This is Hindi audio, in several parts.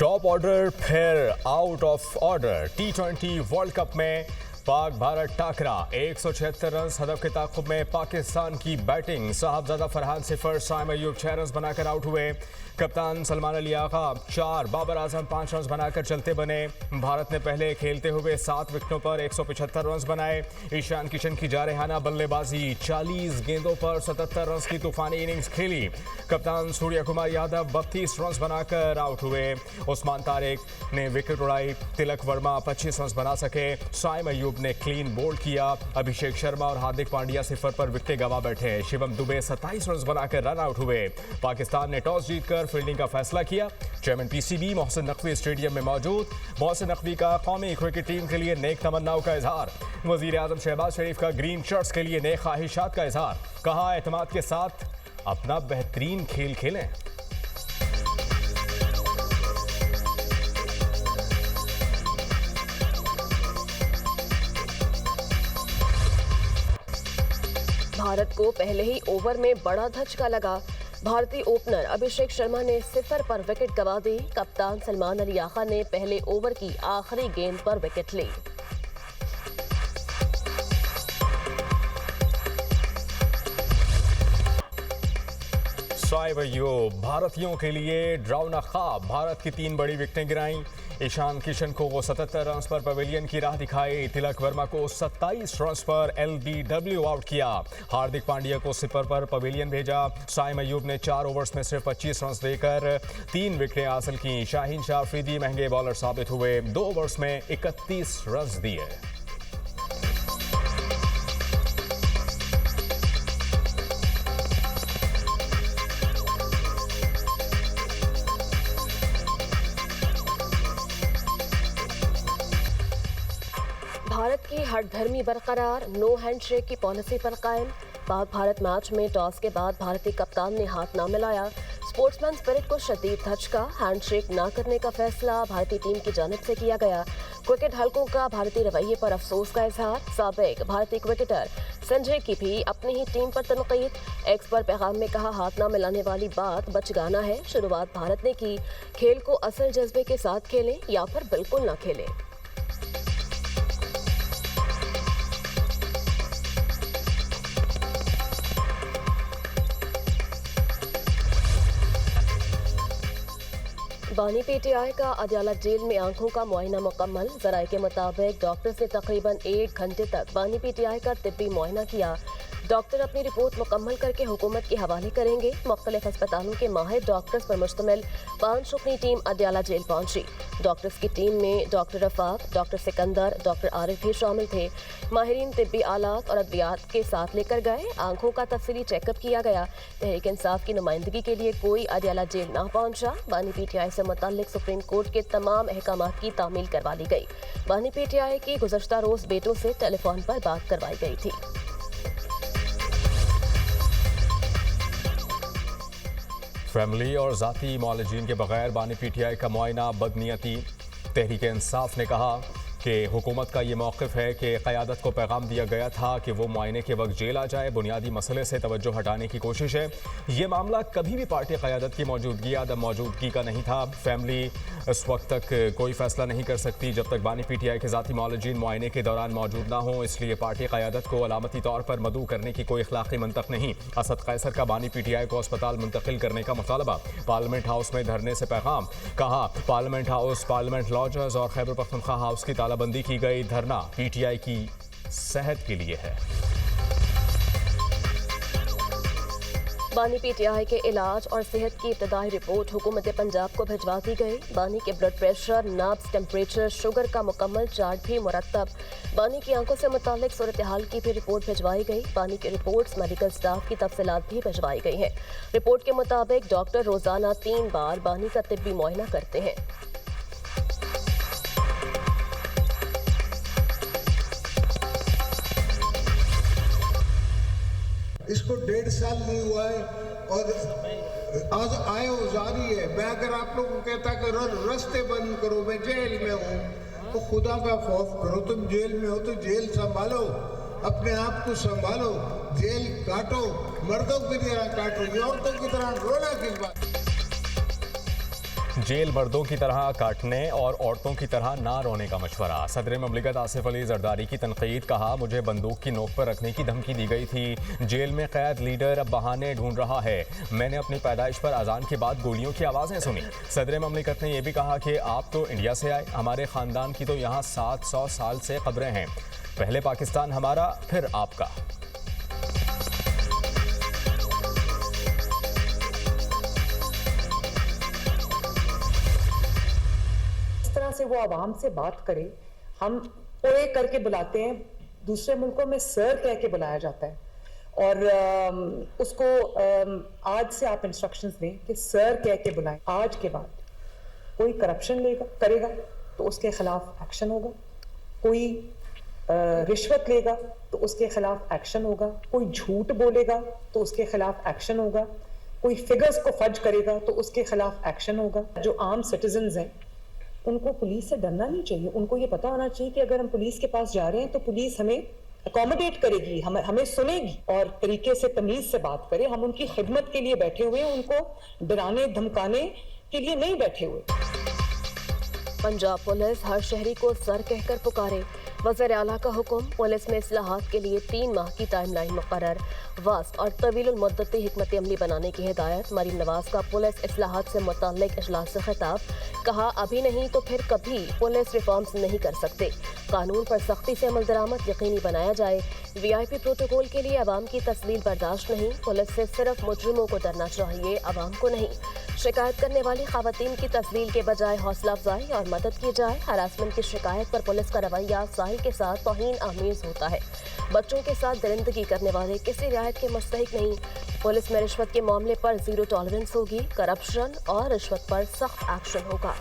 टॉप ऑर्डर फिर out of order. T20 world cup में पाक भारत टाकरा 176 रन हदफ के ताक़ुब में पाकिस्तान की बैटिंग। साहबजादा फरहान सिफर, साइम अयूब 6 रन बनाकर आउट हुए। कप्तान सलमान अली आगा 4, बाबर आजम 5 रन बनाकर चलते बने। भारत ने पहले खेलते हुए 7 विकेटों पर 175 रन बनाए। ईशान किशन की जारहाना बल्लेबाजी, 40 गेंदों पर 77 रन की तूफानी इनिंग्स खेली। कप्तान सूर्य कुमार यादव 32 रन बनाकर आउट हुए। उस्मान तारिक ने विकेट उड़ाई। तिलक वर्मा 25 रन बना सके। साइम अयूब ने क्लीन बोल्ड किया। अभिषेक शर्मा और हार्दिक पांड्या सिफर पर विकेटें गंवा बैठे। शिवम दुबे 27 रन बनाकर रन आउट हुए। पाकिस्तान ने टॉस जीतकर फील्डिंग का फैसला किया। Chairman PCB Mohsin Naqvi stadium में मौजूद। मोहसिन नकवी का कौमी क्रिकेट टीम के लिए नेक तमन्नाओं का इजहार। वजीर आजम शहबाज शरीफ का ग्रीन शर्ट्स के लिए नेक ख्वाहिशात का इजहार। कहा, एतमाद के साथ अपना बेहतरीन खेल खेलें। भारत को पहले ही ओवर में बड़ा धचका लगा। भारतीय ओपनर अभिषेक शर्मा ने सिफर पर विकेट गंवा दी। कप्तान सलमान अली आगा ने पहले ओवर की आखिरी गेंद पर विकेट ली। साइम अयूब भारतीयों के लिए ड्राउना ख्वाब। भारत की 3 बड़ी विकेटें गिराईं। ईशान किशन को 77 रन पर पवेलियन की राह दिखाई। तिलक वर्मा को 27 रन पर LBW आउट किया। हार्दिक पांड्या को सिपर पर पवेलियन भेजा। साइम अयूब ने 4 ओवर्स में सिर्फ 25 रन देकर 3 विकेटें हासिल की। शाहीन शाह अफरीदी महंगे बॉलर साबित हुए। 2 ओवर्स में 31 रन दिए। भारत की हठधर्मी बरकरार, नो हैंडशेक की पॉलिसी पर कायम। पाक भारत मैच में टॉस के बाद भारतीय कप्तान ने हाथ ना मिलाया। स्पोर्ट्समैन स्पिरिट को शदीद धचका। हैंडशेक ना करने का फैसला भारतीय टीम की जानिब से किया गया। क्रिकेट हलकों का भारतीय रवैये पर अफसोस का इजहार। साबिक भारतीय क्रिकेटर संजय की भी अपनी ही टीम पर तनकीद। एक्स पर पैगाम में कहा, हाथ ना मिलाने वाली बात बचगाना है। शुरुआत भारत ने की। खेल को असल जज्बे के साथ खेलें या फिर बिल्कुल ना खेलें। बानी पीटीआई का अदालत जेल में आंखों का मुआयना मुकम्मल। जराये के मुताबिक डॉक्टर्स ने तकरीबन 1 घंटे तक बानी पीटीआई का तिब्बी मुआयना किया। डॉक्टर अपनी रिपोर्ट मुकम्मल करके हुकूमत के हवाले करेंगे। मुख्तलिफ अस्पतालों के माहिर डॉक्टर्स पर मुश्तमिल 5 रुकनी टीम अदयाला जेल पहुंची। डॉक्टर्स की टीम में doctor Rafaq, doctor Sikandar, doctor Arif भी शामिल थे। माहिरीन तिब्बी आलात और अद्वियात के साथ लेकर गए। आंखों का तफसीली चेकअप किया गया। तहरीक इंसाफ की नुमाइंदगी के लिए कोई अदयाला जेल ना पहुंचा। बानी पीटीआई से मुताल्लिक सुप्रीम कोर्ट के तमाम अहकामात की तामील करवा ली गई। बानी पीटीआई की गुज़श्ता रोज बेटों से टेलीफोन पर बात करवाई गई थी। फैमिली और ज़ाती मौलजीन के बगैर बानी पीटीआई का मुआयना बदनीयती। तहरीक इंसाफ ने कहा कि हुकूमत का ये मौक़िफ़ है कि क़यादत को पैगाम दिया गया था कि वो मुआयने के वक्त जेल आ जाए। बुनियादी मसले से तवज्जो हटाने की कोशिश है। ये मामला कभी भी पार्टी क़यादत की मौजूदगी या अदम मौजूदगी का नहीं था। फैमिली इस वक्त तक कोई फ़ैसला नहीं कर सकती जब तक बानी पीटीआई के ज़ाती मौलजीन मुआयने के दौरान मौजूद ना हो। इसलिए पार्टी क़यादत को अलामती तौर पर मदऊ करने की कोई इखलाक़ी मंतक नहीं। असद कैसर का बानी पीटीआई को अस्पताल मुंतकिल करने का मुतालबा। पार्लियामेंट हाउस में धरने से पैगाम। कहा, पार्लियामेंट हाउस, पार्लियामेंट लॉजर्स और खैबर पख्तूनख्वा हाउस की तालाबंदी की गई। धरना पीटीआई की सेहत के लिए है। बानी पीटीआई के इलाज और सेहत की इब्तदाई रिपोर्ट हुकूमत पंजाब को भिजवा दी गई। बानी के ब्लड प्रेशर, नब्ज, टेम्परेचर, शुगर का मुकम्मल चार्ट भी मुरतब। बानी की आंखों से मुतालिक सूरत हाल की भी रिपोर्ट भिजवाई गई। बानी की रिपोर्ट्स मेडिकल स्टाफ की तफसीलात भी भिजवाई गई हैं। रिपोर्ट के मुताबिक डॉक्टर रोजाना 3 बार बानी का तिब्बी मुआयना करते हैं। इसको 1.5 साल नहीं हुआ है और आज आए जारी है। मैं अगर आप लोगों को कहता कि रास्ते बंद करो, मैं जेल में हूँ, तो खुदा का खौफ करो। तुम जेल में हो तो जेल संभालो, अपने आप को संभालो। जेल काटो, मर्दों की तरह काटो, औरतों की तरह रोना किस बात। जेल मर्दों की तरह काटने और औरतों की तरह ना रोने का मशवरा। सदर ममलिकत आसिफ अली जरदारी की तनकीद। कहा, मुझे बंदूक की नोक पर रखने की धमकी दी गई थी। जेल में कैद लीडर अब बहाने ढूंढ रहा है। मैंने अपनी पैदाइश पर अजान के बाद गोलियों की आवाज़ें सुनी। सदर ममलिकत ने यह भी कहा कि आप तो इंडिया से आए, हमारे ख़ानदान की तो यहाँ 700 साल से कब्रें हैं। पहले पाकिस्तान हमारा, फिर आपका। से वो आवाम से बात करे। हम ओए करके बुलाते हैं, दूसरे मुल्कों में सर कह के बुलाया जाता है। और उसको आज से आप इंस्ट्रक्शंस दें कि सर कह के बुलाएं। आज के बाद कोई करप्शन करेगा तो उसके खिलाफ एक्शन होगा, कोई रिश्वत लेगा तो उसके खिलाफ एक्शन होगा, कोई झूठ बोलेगा तो उसके खिलाफ एक्शन होगा, कोई फिगर्स को फर्ज करेगा तो उसके खिलाफ एक्शन होगा। जो आम सिटीजन्स हैं उनको पुलिस से डरना नहीं चाहिए। उनको ये पता होना चाहिए कि अगर हम पुलिस के पास जा रहे हैं तो पुलिस हमें अकोमोडेट करेगी, हमें सुनेगी और तरीके से तमीज से बात करे। हम उनकी खिदमत के लिए बैठे हुए हैं, उनको डराने धमकाने के लिए नहीं बैठे हुए। पंजाब पुलिस हर शहरी को सर कहकर पुकारे। वज़ीर आला का हुक्म, पुलिस में इस्लाहात के लिए 3 माह की टाइमलाइन मुकर्रर। वास्ट और तवील मुद्दती हिकमत अमली बनाने की हिदायत। मरीम नवाज का पुलिस इस्लाहात से मुताल्लिक इजलास से खिताब। कहा, अभी नहीं तो फिर कभी पुलिस रिफॉर्म्स नहीं कर सकते। कानून पर सख्ती से अमल दरामद यकीनी बनाया जाए। VIP प्रोटोकॉल के लिए अवाम की तस्लील बर्दाश्त नहीं। पुलिस से सिर्फ मुजरिमों को डरना चाहिए, अवाम को नहीं। शिकायत करने वाली खवातीन की तस्लील के बजाय हौसला अफजाई और मदद की जाए। हरासमेंट की शिकायत पर पुलिस का रवैया साहिल के साथ तौहीन आमेज होता है। बच्चों के साथ दरिंदगी करने वाले किसी रियायत के मुस्तहिक नहीं। पुलिस में रिश्वत के मामले पर 0 टॉलरेंस होगी। करप्शन और रिश्वत पर सख्त एक्शन होगा।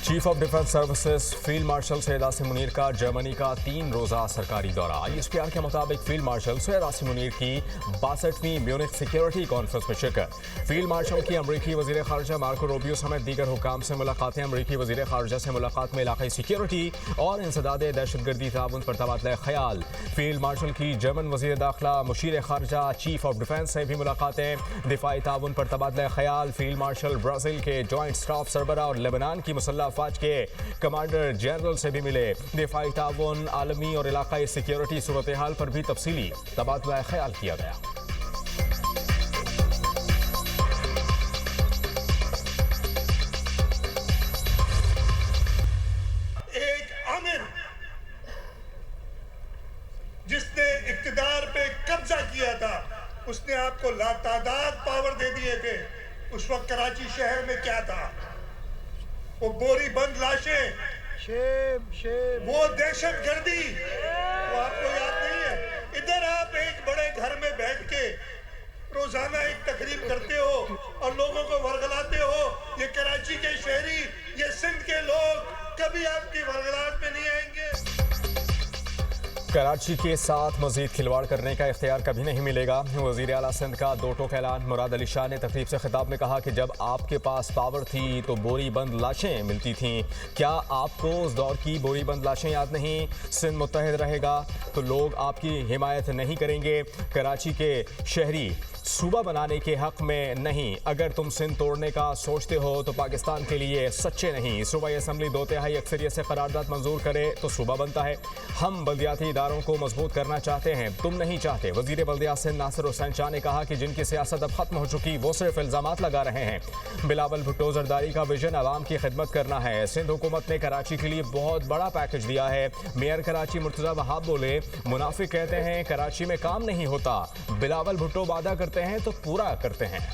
Chief of defence services field marshal Syed Asim Munir का जर्मनी का 3 रोज़ा सरकारी दौरा। ISPR के मुताबिक फील्ड मार्शल सैयद आसिम मुनीर की 62वीं म्यूनिख सिक्योरिटी कॉन्फ्रेंस में शिरकत। फील्ड मार्शल की अमरीकी वज़ीर ख़ारजा मार्को रूबियो समेत दीगर हुकाम से मुलाकातें। अमरीकी वज़ीर ख़ारजा से मुलाकात में इलाक़ाई सिक्योरिटी और इंसदाद दहशतगर्दी ताउन पर तबादला ख्याल। फील्ड मार्शल की जर्मन वज़ीर दाखिला मुशीर ख़ारजा चीफ ऑफ डिफेंस से भी मुलाकातें। दिफाई ताउन पर तबादला ख्याल। फील्ड मार्शल ब्राज़ील के जॉइंट स्टाफ सरबरा और लेबनान की मुसल्लह अफ़वाज के कमांडर जनरल से भी मिले। दिफाई ताउन, आलमी और इलाकाई सिक्योरिटी सूरत हाल पर भी तफसीली तबादला ख्याल किया गया। एक आमिर जिसने इक्तिदार पे कब्जा किया था, उसने आपको लातादाद पावर दे दिए थे। उस वक्त कराची शहर में क्या था? वो बोरी बंद लाशें, वो दहशत गर्दी, वो आपको याद नहीं है? इधर आप एक बड़े घर में बैठ के रोजाना एक तकरीब करते हो और लोगों को वरगलाते हो। ये कराची के शहरी, ये सिंध के लोग कभी आपकी वरगलाहट में नहीं आएंगे। कराची के साथ मजीद खिलवाड़ करने का इख्तियार कभी नहीं मिलेगा। वज़ीर आला सिंध का 2 टोक ऐलान। मुराद अली शाह ने तकरीब से खिताब में कहा कि जब आपके पास पावर थी तो बोरी बंद लाशें मिलती थीं। क्या आपको उस दौर की बोरी बंद लाशें याद नहीं? सिंध मुत्तहिद रहेगा तो लोग आपकी हिमायत नहीं करेंगे। कराची के शहरी सूबा बनाने के हक में नहीं। अगर तुम सिंध तोड़ने का सोचते हो तो पाकिस्तान के लिए सच्चे नहीं। सूबाई असम्बली 2/3 अक्सरियत से करारदाद मंजूर करे तो सूबा बनता है। हम बल्दियाती इदारों को मजबूत करना चाहते हैं, तुम नहीं चाहते। वजीर बल्दियात सिंध नासिर हुसैन शाह ने कहा कि जिनकी सियासत अब खत्म हो चुकी वो सिर्फ इल्जामात लगा रहे हैं। बिलावल भुट्टो जरदारी का विजन आवाम की खिदमत करना है। सिंध हुकूमत ने कराची के लिए बहुत बड़ा पैकेज दिया है। मेयर कराची मुर्तज़ा वहाब बोले, मुनाफिक कहते हैं कराची में काम नहीं होता, बिलावल भुट्टो वादा करते हैं तो पूरा करते हैं।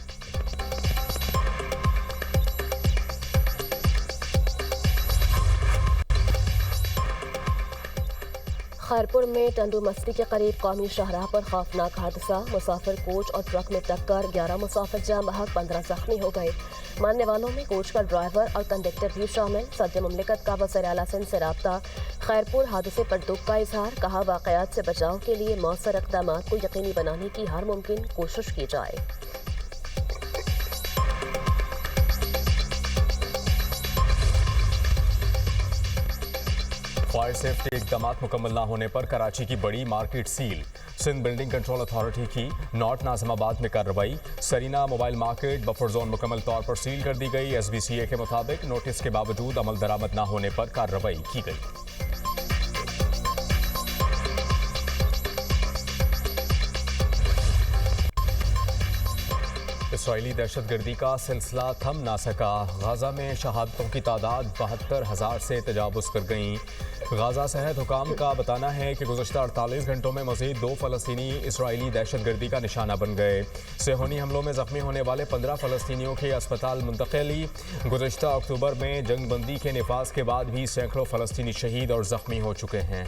खैरपुर में टंडू मस्ती के करीब कौमी शाहराह पर खौफनाक हादसा। मुसाफिर कोच और ट्रक में टक्कर, 11 मुसाफिर जाम बहक, 15 जख्मी हो गए। मानने वालों में कोच का ड्राइवर और कंडक्टर भी शामिल। सदर मुमलिकत का वज़ीर आला सिंध से राब्ता। खैरपुर हादसे पर दुख का इजहार। कहा, वाक़यात से बचाव के लिए मौसर इक़दाम को यकीनी बनाने की हर मुमकिन कोशिश की जाए। फायर सेफ्टी इकदाम मुकम्मल न होने पर कराची की बड़ी market seal. Sindh building control authority की नॉर्थ नाजिमाबाद में कार्रवाई। Sarina mobile market buffer zone मुकम्मल तौर पर सील कर दी गई। SBCA के मुताबिक नोटिस के बावजूद अमल दरामद न होने पर कार्रवाई की गई। इसराइली दहशतगर्दी का सिलसिला थम ना सका। गाजा में शहादतों की तादाद 72,000 से तजावुज़ कर गई। गाजा सेहत हुकाम का बताना है कि गुज़श्ता 48 घंटों में मज़ीद 2 फ़लस्तीनी इसराइली दहशतगर्दी का निशाना बन गए। सेहोनी हमलों में ज़ख्मी होने वाले 15 फ़लस्तीनियों की अस्पताल मुंतक़ली। गुज़श्ता अक्टूबर में जंगबंदी के निफाज के बाद भी सैकड़ों फ़लस्तीनी शहीद और ज़ख्मी हो चुके हैं।